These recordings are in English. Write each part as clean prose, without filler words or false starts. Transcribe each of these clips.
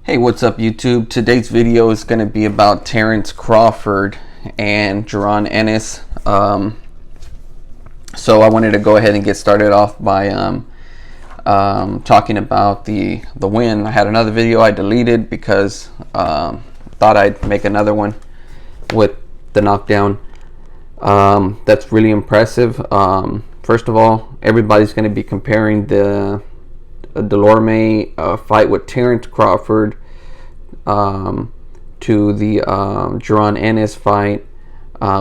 Hey, what's up YouTube? Today's video is going to be about Terrence Crawford and Jeron Ennis. So I wanted to go ahead and get started off by talking about the win. I had another video I deleted because thought I'd make another one with the knockdown. That's really impressive. First of all, everybody's going to be comparing the Delorme fight with Terrence Crawford to the Jeron Ennis fight,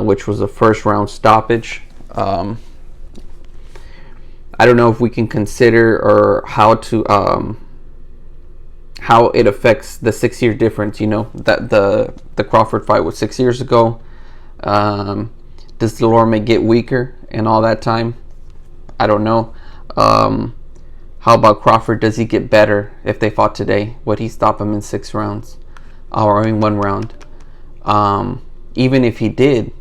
which was a first round stoppage. I don't know if we can consider or how it affects the 6-year difference. You know that the Crawford fight was 6 years ago. Does Delorme get weaker in all that time? I don't know. How about Crawford? Does he get better if they fought today? Would he stop him in 6 rounds or in 1 round? Even if he did,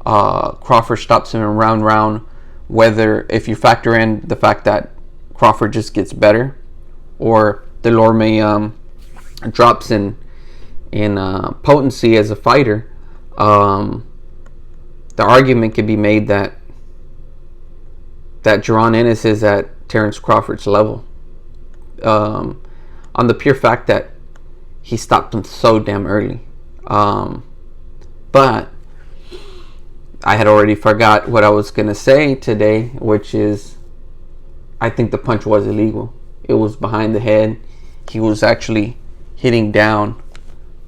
Crawford stops him in round. Whether if you factor in the fact that Crawford just gets better, or Delorme drops in potency as a fighter, the argument could be made that Jeron Ennis is at Terrence Crawford's level, on the pure fact that he stopped him so damn early. But I had already forgot what I was gonna say today, which is I think the punch was illegal. It was behind the head. He was actually hitting down,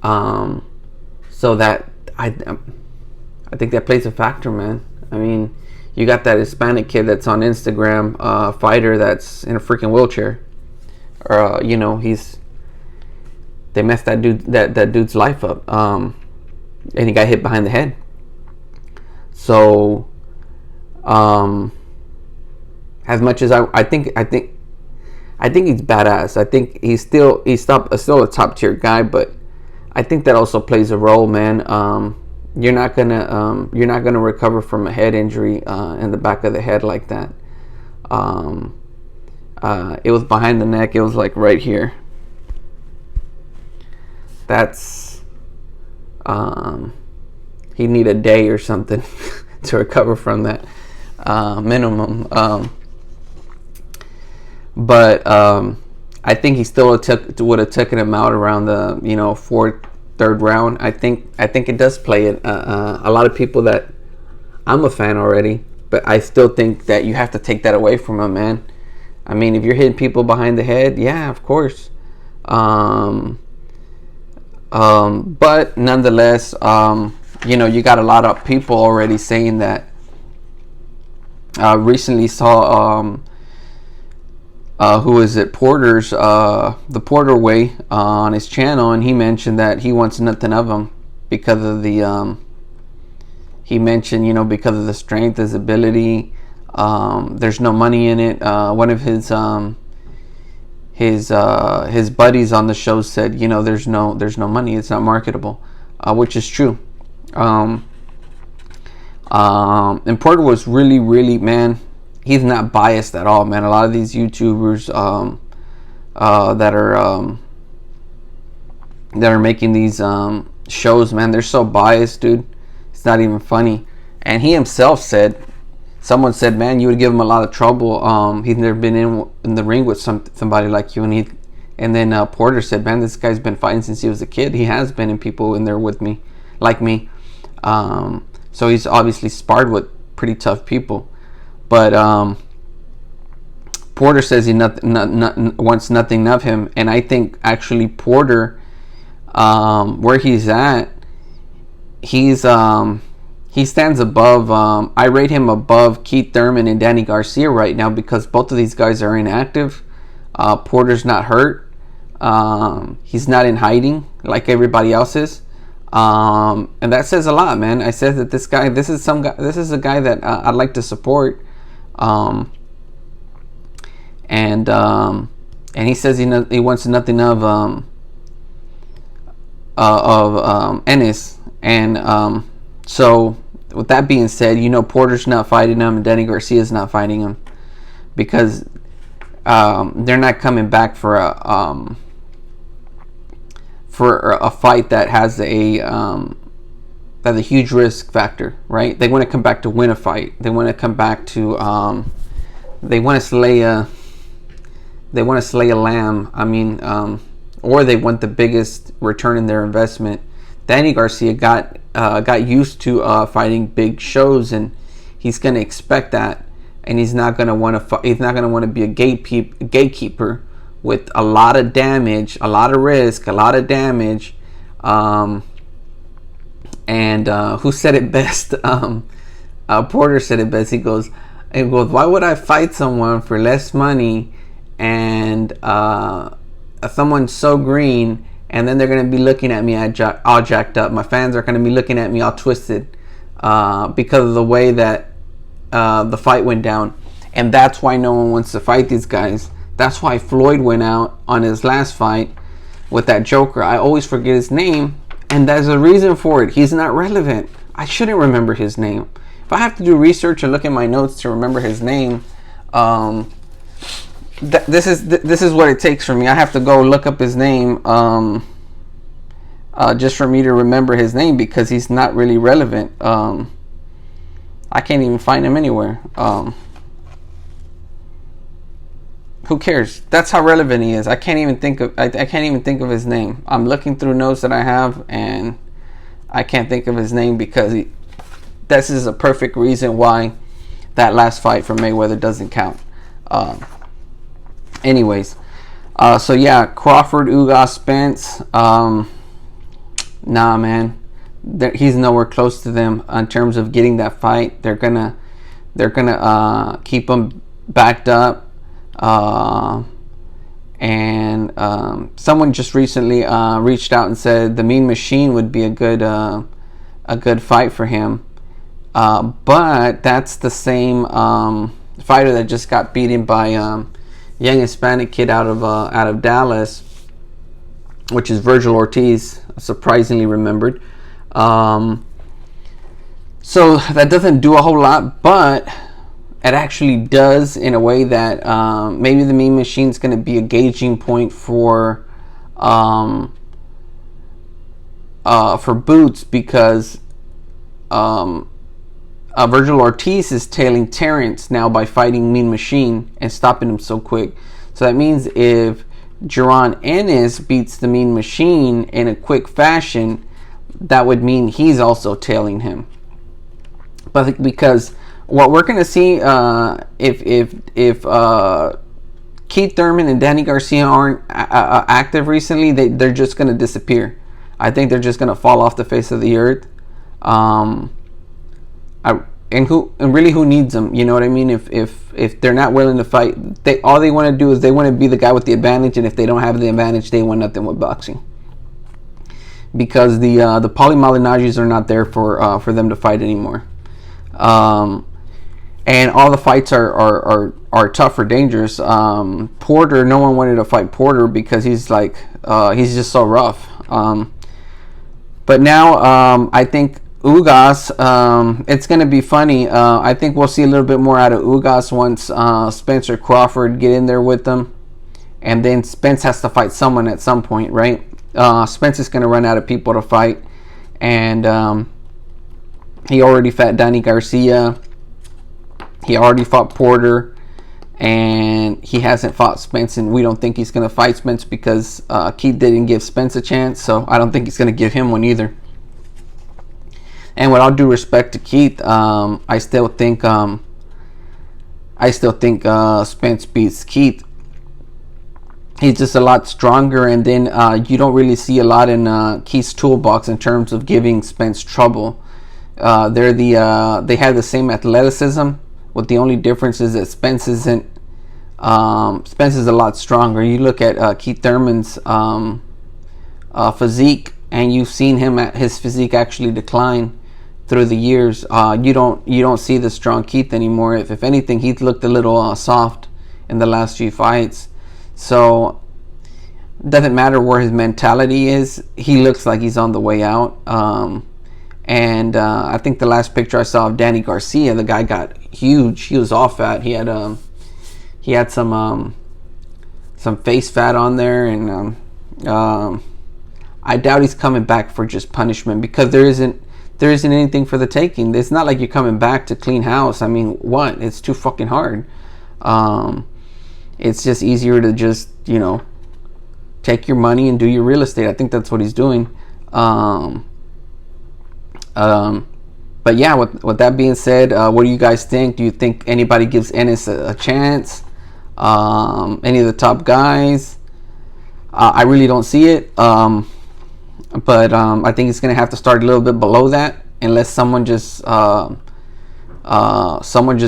so that I think that plays a factor, man. I mean, you got that Hispanic kid that's on Instagram, fighter that's in a freaking wheelchair, or they messed that dude's life up, and he got hit behind the head. So, as much as I think he's badass. I think he's still a top tier guy, but I think that also plays a role, man. You're not gonna recover from a head injury in the back of the head like that. It was behind the neck. It was like right here. That's he'd need a day or something to recover from that, minimum. But I think he still would have taken him out around the third round. I think it does play it. A lot of people that I'm a fan already, but I still think that you have to take that away from him, man. I mean, if you're hitting people behind the head, yeah, of course. But nonetheless, you got a lot of people already saying that. Recently saw who is it? Porter's the Porter Way on his channel, and he mentioned that he wants nothing of him because of the he mentioned because of the strength, his ability. There's no money in it. One of his buddies on the show said, there's no money. It's not marketable, which is true. And Porter was really, man, he's not biased at all, man. A lot of these YouTubers that are making these shows, man, they're so biased, dude. It's not even funny. And he himself said, someone said, man, you would give him a lot of trouble. He's never been in the ring with somebody like you. And then Porter said, man, this guy's been fighting since he was a kid. He has been in people in there with me, like me. So he's obviously sparred with pretty tough people. But Porter says he wants nothing of him. And I think actually Porter, where he's at, he stands above. I rate him above Keith Thurman and Danny Garcia right now because both of these guys are inactive. Porter's not hurt. He's not in hiding like everybody else is. And that says a lot, man. I said that this is a guy that I'd like to support. And he says he wants nothing of Ennis. And so with that being said, Porter's not fighting him and Danny Garcia's not fighting him because they're not coming back for for a fight that has a huge risk factor, right? They want to come back to win a fight. They want to come back to they want to slay a lamb. I mean, or they want the biggest return in their investment. Danny Garcia got used to fighting big shows, and he's going to expect that, and he's not going to want to he's not going to want to be a gatekeeper with a lot of damage, a lot of risk, a lot of damage. And who said it best? Porter said it best. He goes, why would I fight someone for less money and someone so green, and then they're going to be looking at me all jacked up? My fans are going to be looking at me all twisted because of the way that the fight went down. And that's why no one wants to fight these guys. That's why Floyd went out on his last fight with that Joker. I always forget his name, and there's a reason for it. He's not relevant. I shouldn't remember his name. If I have to do research and look at my notes to remember his name, this is what it takes for me. I have to go look up his name just for me to remember his name, because he's not really relevant. I can't even find him anywhere. Who cares? That's how relevant he is. I can't even think of his name. I'm looking through notes that I have, and I can't think of his name because this is a perfect reason why that last fight for Mayweather doesn't count. Anyways, so yeah, Crawford, Ugas, Spence. Nah, man, he's nowhere close to them in terms of getting that fight. They're gonna keep him backed up. And someone just recently reached out and said the Mean Machine would be a good fight for him, but that's the same fighter that just got beaten by young Hispanic kid out of Dallas, which is Virgil Ortiz, surprisingly remembered. So that doesn't do a whole lot, but it actually does in a way that maybe the Mean Machine's going to be a gauging point for Boots, because Virgil Ortiz is tailing Terrence now by fighting Mean Machine and stopping him so quick. So that means if Jeron Ennis beats the Mean Machine in a quick fashion, that would mean he's also tailing him. But because what we're going to see, if Keith Thurman and Danny Garcia aren't active recently, they're just going to disappear. I think they're just going to fall off the face of the earth. Who needs them? You know what I mean? If they're not willing to fight, all they want to do is they want to be the guy with the advantage, and if they don't have the advantage, they want nothing with boxing. Because the Paulie Malignaggi's are not there for them to fight anymore. And all the fights are tough or dangerous. Porter, no one wanted to fight Porter because he's just so rough. But now I think Ugas, it's going to be funny. I think we'll see a little bit more out of Ugas once Spence or Crawford get in there with them. And then Spence has to fight someone at some point, right? Spence is going to run out of people to fight. And he already fought Danny Garcia. He already fought Porter, and he hasn't fought Spence, and we don't think he's going to fight Spence because Keith didn't give Spence a chance, so I don't think he's going to give him one either. And with all due respect to Keith, I still think Spence beats Keith. He's just a lot stronger, and then you don't really see a lot in Keith's toolbox in terms of giving Spence trouble. They have the same athleticism. What the only difference is that Spence isn't. Spence is a lot stronger. You look at Keith Thurman's physique, and you've seen his physique actually decline through the years. You don't see the strong Keith anymore. If anything, he's looked a little soft in the last few fights. So it doesn't matter where his mentality is. He looks like he's on the way out. And I think the last picture I saw of Danny Garcia, the guy got huge. He was all fat. He had some face fat on there, and I doubt he's coming back for just punishment, because there isn't anything for the taking. It's not like you're coming back to clean house. I mean, what? It's too fucking hard. It's just easier to just, take your money and do your real estate. I think that's what he's doing. But yeah, with that being said, what do you guys think? Do you think anybody gives Ennis a chance? Any of the top guys? I really don't see it. But I think it's going to have to start a little bit below that, unless someone just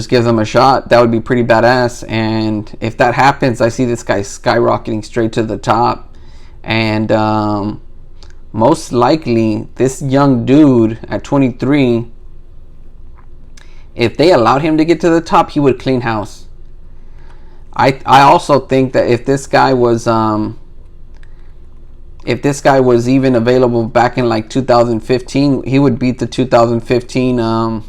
gives them a shot. That would be pretty badass. And if that happens, I see this guy skyrocketing straight to the top. And most likely, this young dude at 23, if they allowed him to get to the top, he would clean house. I also think that if this guy was even available back in like 2015, he would beat the 2015 Floyd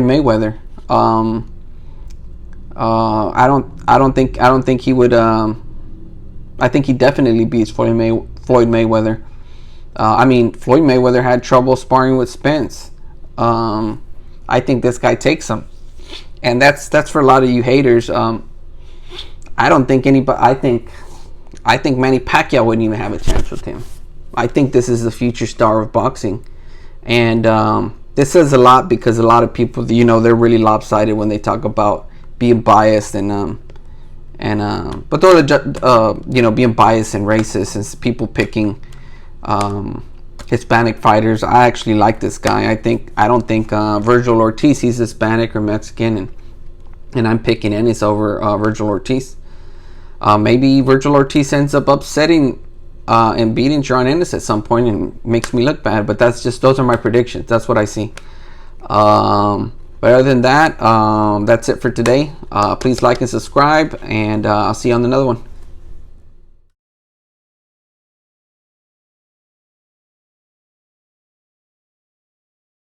Mayweather. I don't think he would. I think he definitely beats Floyd Mayweather. Floyd Mayweather had trouble sparring with Spence. I think this guy takes him, and that's for a lot of you haters. I don't think anybody. I think Manny Pacquiao wouldn't even have a chance with him. I think this is the future star of boxing, and this says a lot, because a lot of people, they're really lopsided when they talk about being biased but they're being biased and racist, and people picking Hispanic fighters. I actually like this guy. I don't think Virgil Ortiz, he's Hispanic or Mexican, and I'm picking Ennis over Virgil Ortiz. Maybe Virgil Ortiz ends up upsetting and beating Jeron Ennis at some point and makes me look bad. But those are my predictions. That's what I see. But other than that, that's it for today. Please like and subscribe, and I'll see you on another one.